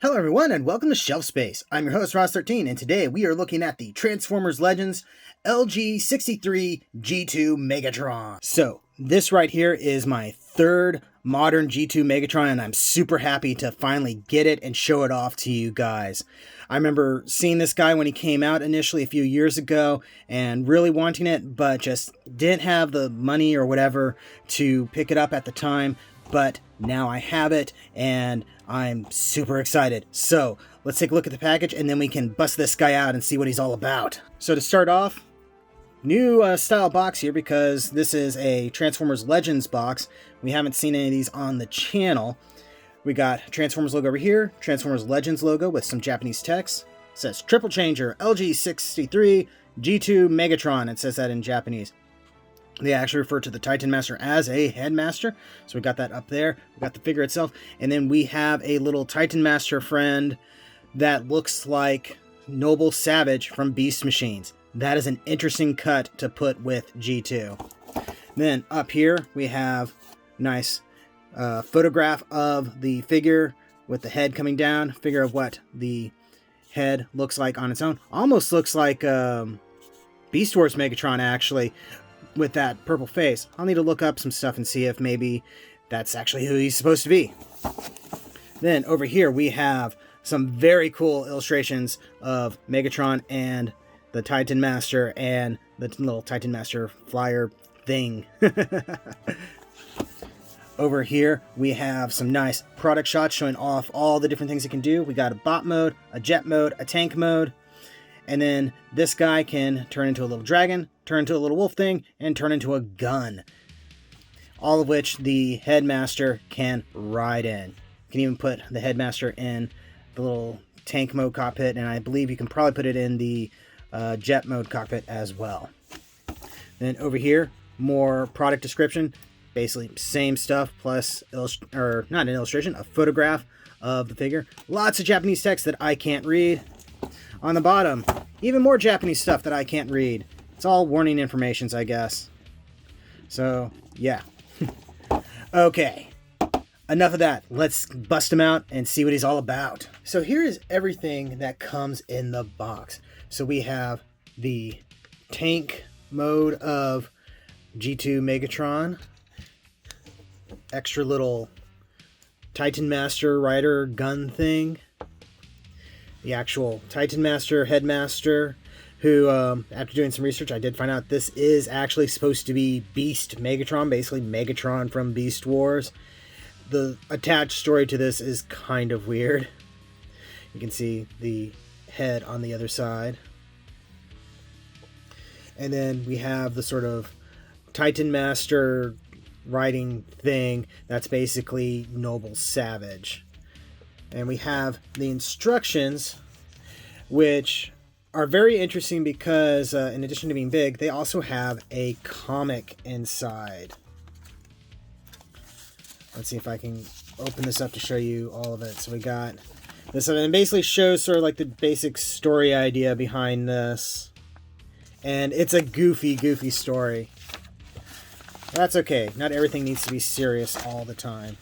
Hello everyone and welcome to Shelf Space. I'm your host Ross13 and today we are looking at the Transformers Legends LG63 G2 Megatron. So this right here is my third modern G2 Megatron and I'm super happy to finally get it and show it off to you guys. I remember seeing this guy when he came out initially a few years ago and really wanting it, but just didn't have the money or whatever to pick it up at the time. But now I have it and I'm super excited. So let's take a look at the package and then we can bust this guy out and see what he's all about. So to start off, new style box here because this is a Transformers Legends box. We haven't seen any of these on the channel. We got Transformers logo over here, Transformers Legends logo with some Japanese text. It says Triple Changer LG63 G2 Megatron. It says that in Japanese. They actually refer to the Titan Master as a headmaster. So we got that up there. We got the figure itself. And then we have a little Titan Master friend that looks like Noble Savage from Beast Machines. That is an interesting cut to put with G2. Then up here we have a nice photograph of the figure with the head coming down. Figure of what the head looks like on its own. Almost looks like Beast Wars Megatron actually, with that purple face. I'll need to look up some stuff and see if maybe that's actually who he's supposed to be. Then over here we have some very cool illustrations of Megatron and the Titan Master and the little Titan Master flyer thing. Over here we have some nice product shots showing off all the different things it can do. We got a bot mode, a jet mode, a tank mode. And then this guy can turn into a little dragon, turn into a little wolf thing, and turn into a gun. All of which the Headmaster can ride in. You can even put the Headmaster in the little tank mode cockpit, and I believe you can probably put it in the jet mode cockpit as well. Then over here, more product description. Basically, same stuff, plus, not an illustration, a photograph of the figure. Lots of Japanese text that I can't read. On the bottom, even more Japanese stuff that I can't read. It's all warning informations, I guess. So, yeah. Okay. Enough of that. Let's bust him out and see what he's all about. So here is everything that comes in the box. So we have the tank mode of G2 Megatron. Extra little Titan Master rider gun thing. The actual Titan Master, Headmaster, who, after doing some research, I did find out this is actually supposed to be Beast Megatron, basically Megatron from Beast Wars. The attached story to this is kind of weird. You can see the head on the other side. And then we have the sort of Titan Master riding thing that's basically Noble Savage. And we have the instructions, which are very interesting because, in addition to being big, they also have a comic inside. Let's see if I can open this up to show you all of it. So we got this, and it basically shows sort of like the basic story idea behind this. And it's a goofy story. That's okay. Not everything needs to be serious all the time.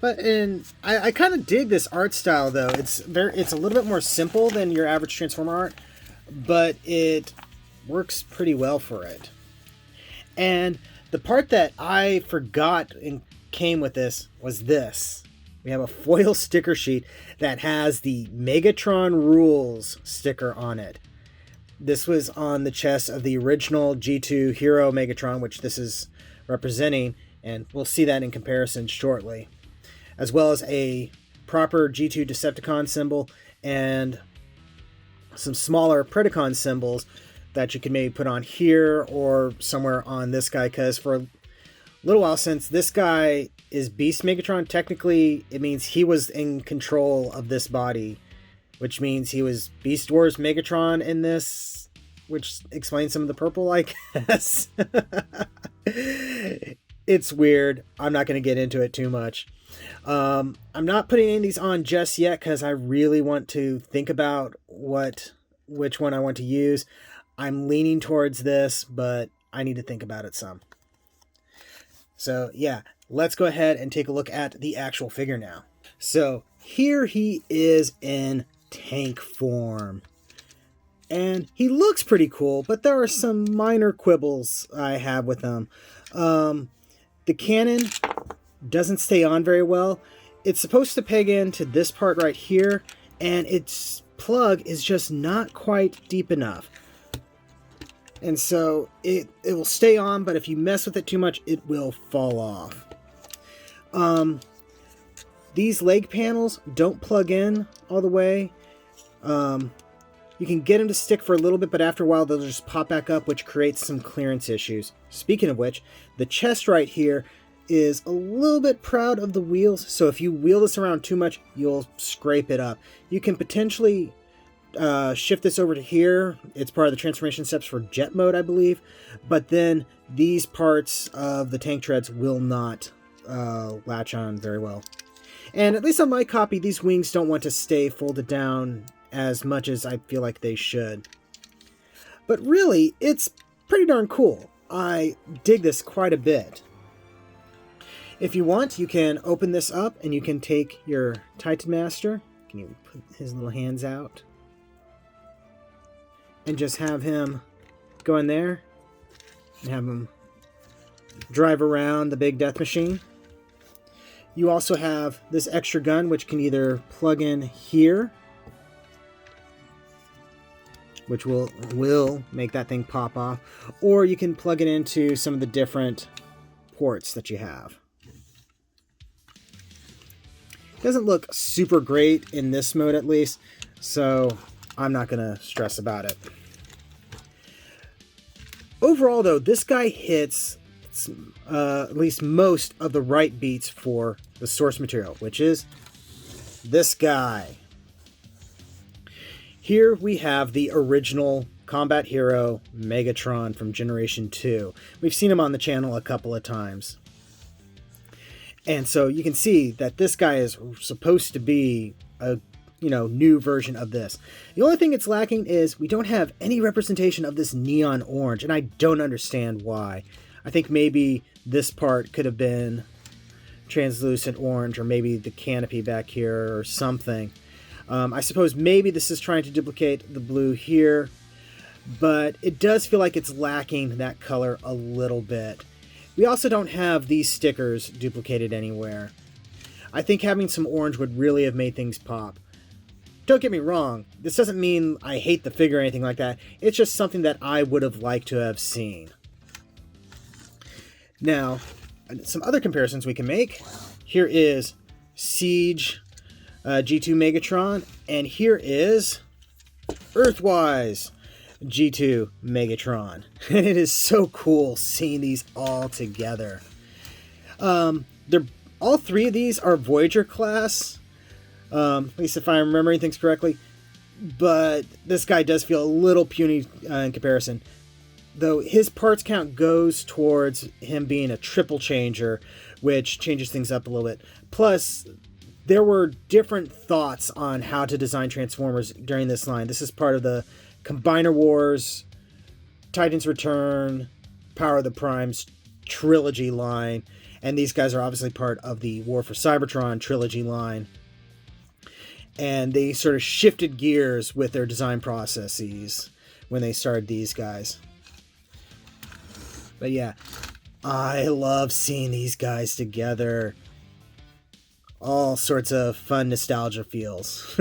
But I kind of dig this art style though. It's a little bit more simple than your average Transformer art, but it works pretty well for it. And the part that I forgot and came with this was this. We have a foil sticker sheet that has the Megatron Rules sticker on it. This was on the chest of the original G2 Hero Megatron, which this is representing, and we'll see that in comparison shortly. As well as a proper G2 Decepticon symbol and some smaller Predacon symbols that you can maybe put on here or somewhere on this guy, because for a little while, since this guy is Beast Megatron, technically it means he was in control of this body, which means he was Beast Wars Megatron in this, which explains some of the purple, I guess. It's weird. I'm not going to get into it too much. I'm not putting any of these on just yet because I really want to think about which one I want to use. I'm leaning towards this, but I need to think about it some. So yeah, let's go ahead and take a look at the actual figure now. So here he is in tank form. And he looks pretty cool, but there are some minor quibbles I have with him. The cannon doesn't stay on very well. It's supposed to peg into this part right here, and its plug is just not quite deep enough. And so it will stay on, but if you mess with it too much, it will fall off. These leg panels don't plug in all the way. You can get them to stick for a little bit, but after a while they'll just pop back up, which creates some clearance issues. Speaking of which, the chest right here is a little bit proud of the wheels, so if you wheel this around too much, you'll scrape it up. You can potentially shift this over to here. It's part of the transformation steps for jet mode, I believe, but then these parts of the tank treads will not latch on very well. And at least on my copy, these wings don't want to stay folded down as much as I feel like they should. But really, it's pretty darn cool. I dig this quite a bit. If you want, you can open this up and you can take your Titan Master. Can you put his little hands out? And just have him go in there and have him drive around the big death machine. You also have this extra gun, which can either plug in here, which will make that thing pop off, or you can plug it into some of the different ports that you have. It doesn't look super great in this mode, at least, so I'm not going to stress about it. Overall, though, this guy hits at least most of the right beats for the source material, which is this guy. Here we have the original combat hero, Megatron from Generation 2. We've seen him on the channel a couple of times. And so you can see that this guy is supposed to be a new version of this. The only thing it's lacking is we don't have any representation of this neon orange, and I don't understand why. I think maybe this part could have been translucent orange, or maybe the canopy back here or something. I suppose maybe this is trying to duplicate the blue here, but it does feel like it's lacking that color a little bit. We also don't have these stickers duplicated anywhere. I think having some orange would really have made things pop. Don't get me wrong, this doesn't mean I hate the figure or anything like that. It's just something that I would have liked to have seen. Now, some other comparisons we can make. Here is Siege G2 Megatron, and here is Earthwise G2 Megatron. And it is so cool seeing these all together. All three of these are Voyager class, at least if I'm remembering things correctly, but this guy does feel a little puny in comparison, though his parts count goes towards him being a triple changer, which changes things up a little bit. Plus, there were different thoughts on how to design Transformers during this line. This is part of the Combiner Wars, Titan's Return, Power of the Primes trilogy line, and these guys are obviously part of the War for Cybertron trilogy line. And they sort of shifted gears with their design processes when they started these guys. But yeah, I love seeing these guys together. All sorts of fun nostalgia feels.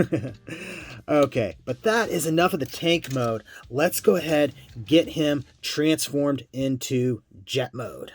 Okay, but that is enough of the tank mode. Let's go ahead and get him transformed into jet mode.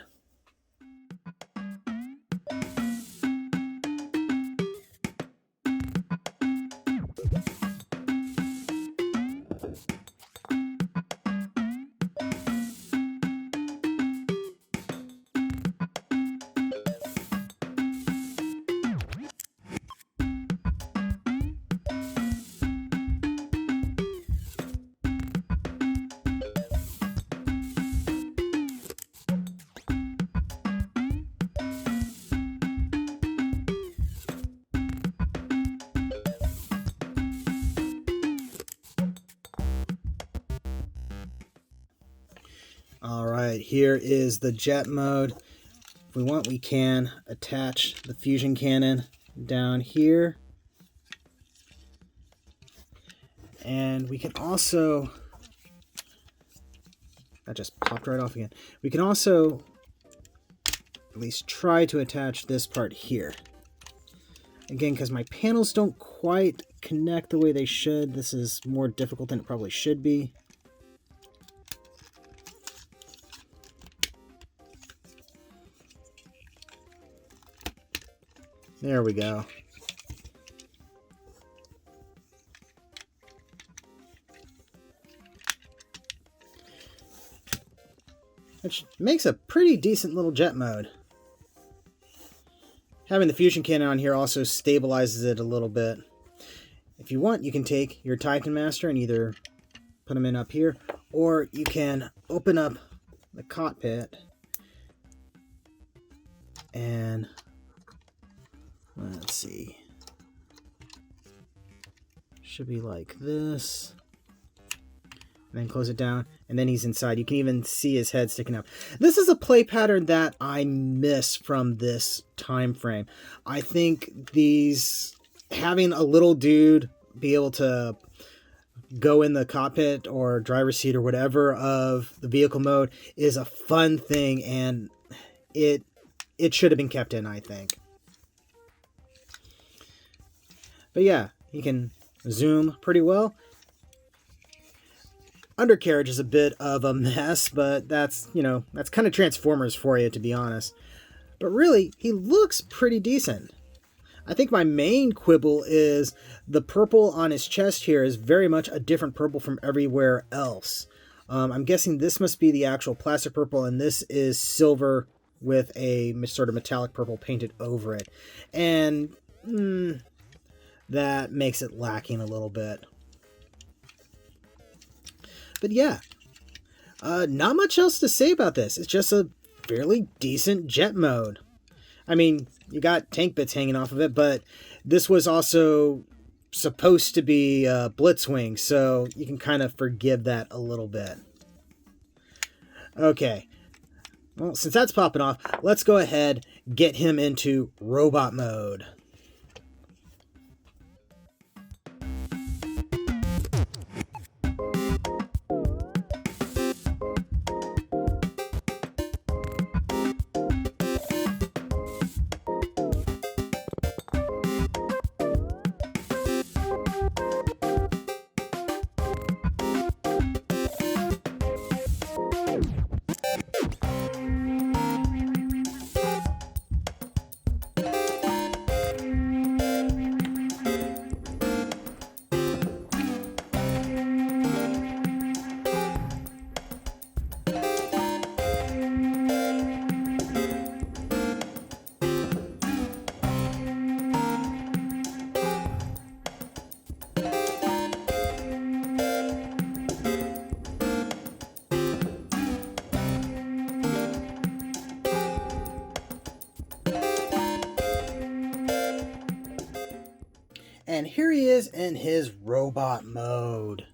Alright, here is the jet mode. If we want, we can attach the fusion cannon down here. And we can also... That just popped right off again. We can also at least try to attach this part here. Again, because my panels don't quite connect the way they should, this is more difficult than it probably should be. There we go. Which makes a pretty decent little jet mode. Having the fusion cannon on here also stabilizes it a little bit. If you want, you can take your Titan Master and either put them in up here, or you can open up the cockpit and let's see. Should be like this. And then close it down, and then he's inside. You can even see his head sticking out. This is a play pattern that I miss from this time frame. I think having a little dude be able to go in the cockpit or driver's seat or whatever of the vehicle mode is a fun thing, and it should have been kept in, I think. But yeah, he can zoom pretty well. Undercarriage is a bit of a mess, but that's kind of Transformers for you, to be honest. But really, he looks pretty decent. I think my main quibble is the purple on his chest here is very much a different purple from everywhere else. I'm guessing this must be the actual plastic purple, and this is silver with a sort of metallic purple painted over it. And that makes it lacking a little bit. But yeah, not much else to say about this. It's just a fairly decent jet mode. I mean, you got tank bits hanging off of it, but this was also supposed to be Blitzwing, so you can kind of forgive that a little bit. Okay, well, since that's popping off, let's go ahead, get him into robot mode. And here he is in his robot mode.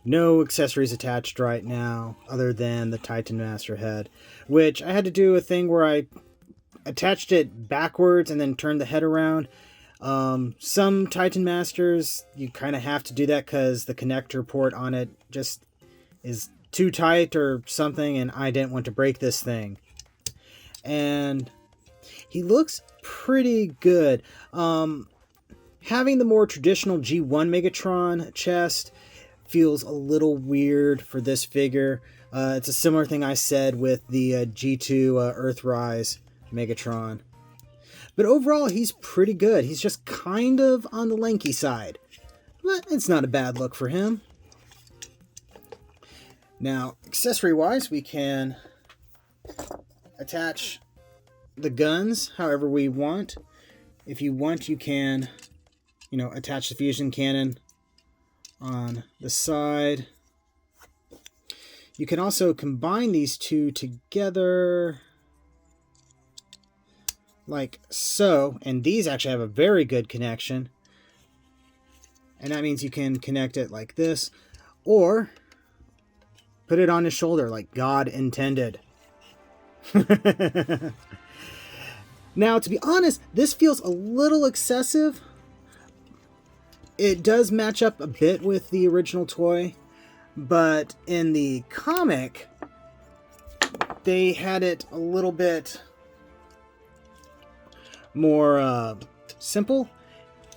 No accessories attached right now, other than the Titan Master head, which I had to do a thing where I attached it backwards and then turned the head around. Some Titan Masters, you kind of have to do that because the connector port on it just is too tight or something, and I didn't want to break this thing. And he looks pretty good. Having the more traditional G1 Megatron chest feels a little weird for this figure. It's a similar thing I said with the G2 Earthrise Megatron. But overall, he's pretty good. He's just kind of on the lanky side. But it's not a bad look for him. Now, accessory-wise, we can attach the guns however we want. If you want, you can, attach the fusion cannon on the side. You can also combine these two together like so, and these actually have a very good connection, and that means you can connect it like this, or put it on his shoulder like God intended. Now, to be honest, this feels a little excessive. It does match up a bit with the original toy, but in the comic, they had it a little bit more simple,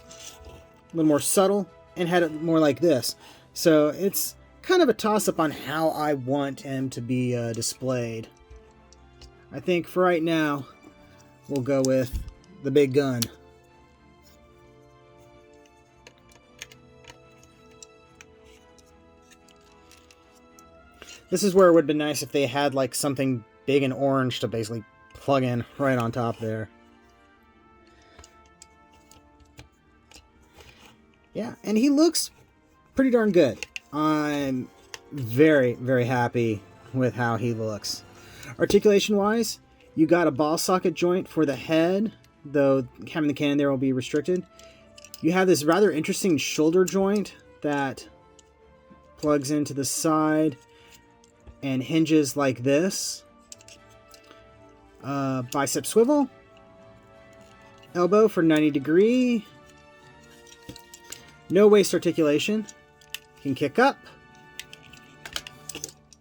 a little more subtle, and had it more like this. So it's kind of a toss-up on how I want him to be displayed. I think for right now, we'll go with the big gun. This is where it would have been nice if they had like something big and orange to basically plug in right on top there. Yeah, and he looks pretty darn good. I'm very, very happy with how he looks. Articulation-wise, you got a ball socket joint for the head, though having the cannon there will be restricted. You have this rather interesting shoulder joint that plugs into the side and hinges like this. Bicep swivel. Elbow for 90 degree. No waist articulation. Can kick up.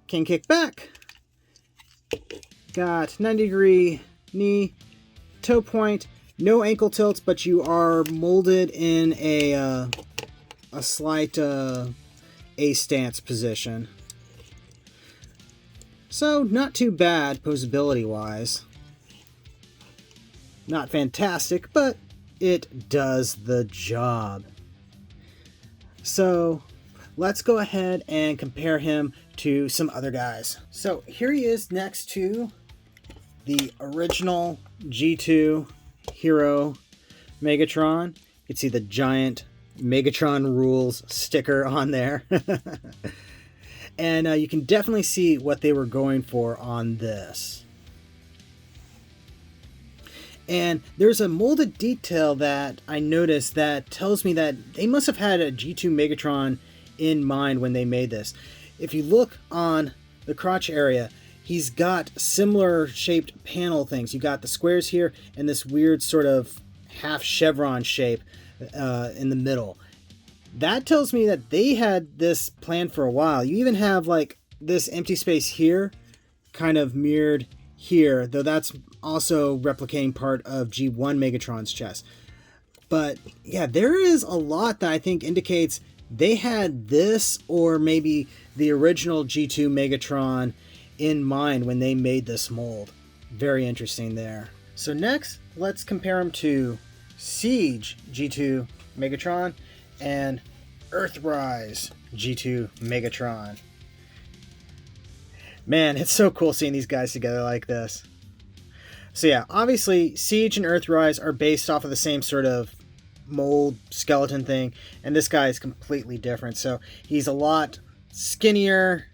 Can kick back. Got 90 degree knee, toe point, no ankle tilts, but you are molded in a slight A stance position. So not too bad posability wise. Not fantastic, but it does the job. So let's go ahead and compare him to some other guys. So here he is next to the original G2 Hero Megatron. You can see the giant Megatron rules sticker on there. And you can definitely see what they were going for on this. And there's a molded detail that I noticed that tells me that they must have had a G2 Megatron in mind when they made this. If you look on the crotch area, he's got similar shaped panel things. You got the squares here and this weird sort of half chevron shape in the middle. That tells me that they had this planned for a while. You even have like this empty space here kind of mirrored here, though that's also replicating part of G1 Megatron's chest. But yeah, there is a lot that I think indicates they had this or maybe the original G2 Megatron in mind when they made this mold. Very interesting there. So next, let's compare them to Siege G2 Megatron and Earthrise G2 Megatron. Man, it's so cool seeing these guys together like this. So yeah, obviously Siege and Earthrise are based off of the same sort of mold skeleton thing, and this guy is completely different. So he's a lot skinnier,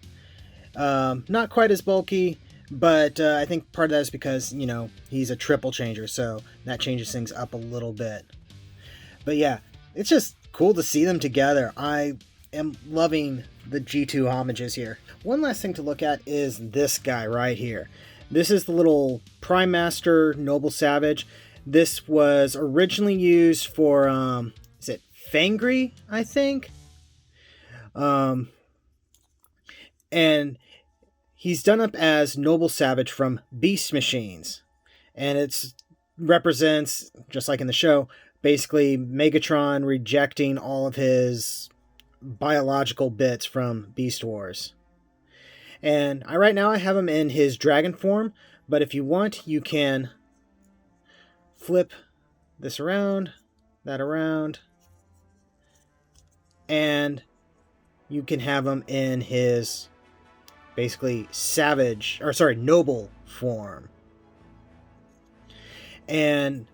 not quite as bulky, but I think part of that is because, you know, he's a triple changer, so that changes things up a little bit. But yeah, it's just cool to see them together. I am loving the G2 homages here. One last thing to look at is this guy right here. This is the little Prime Master Noble Savage. This was originally used for, is it Fangry, I think? And he's done up as Noble Savage from Beast Machines. And it represents, just like in the show, basically Megatron rejecting all of his biological bits from Beast Wars. And right now I have him in his dragon form, but if you want, you can flip this around, that around, and you can have him in his basically noble form. And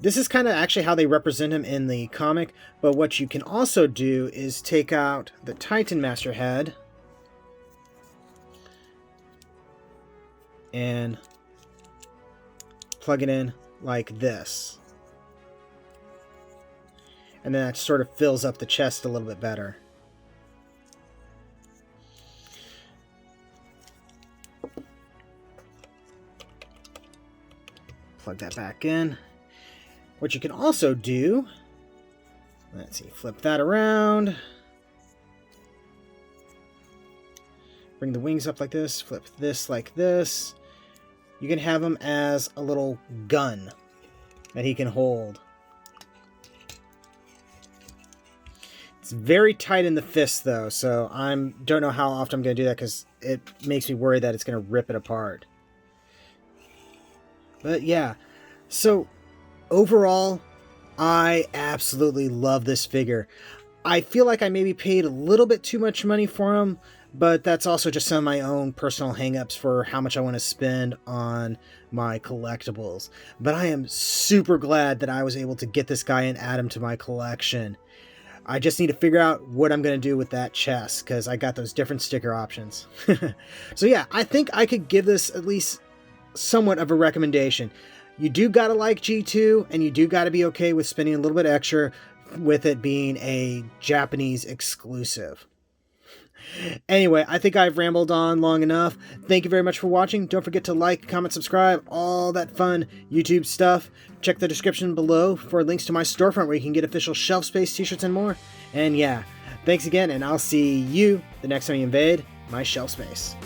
this is kind of actually how they represent him in the comic, but what you can also do is take out the Titan Master head and plug it in like this. And then that sort of fills up the chest a little bit better. Plug that back in. What you can also do, let's see, flip that around. Bring the wings up like this, flip this like this. You can have him as a little gun that he can hold. It's very tight in the fist though, so don't know how often I'm going to do that because it makes me worry that it's going to rip it apart. But yeah, so overall, I absolutely love this figure. I feel like I maybe paid a little bit too much money for him, but that's also just some of my own personal hangups for how much I want to spend on my collectibles. But I am super glad that I was able to get this guy and add him to my collection. I just need to figure out what I'm going to do with that chest, because I got those different sticker options. So yeah, I think I could give this at least somewhat of a recommendation. You do got to like G2, and you do got to be okay with spending a little bit extra with it being a Japanese exclusive. Anyway, I think I've rambled on long enough. Thank you very much for watching. Don't forget to like, comment, subscribe, all that fun YouTube stuff. Check the description below for links to my storefront where you can get official shelf space t-shirts and more. And yeah, thanks again, and I'll see you the next time you invade my shelf space.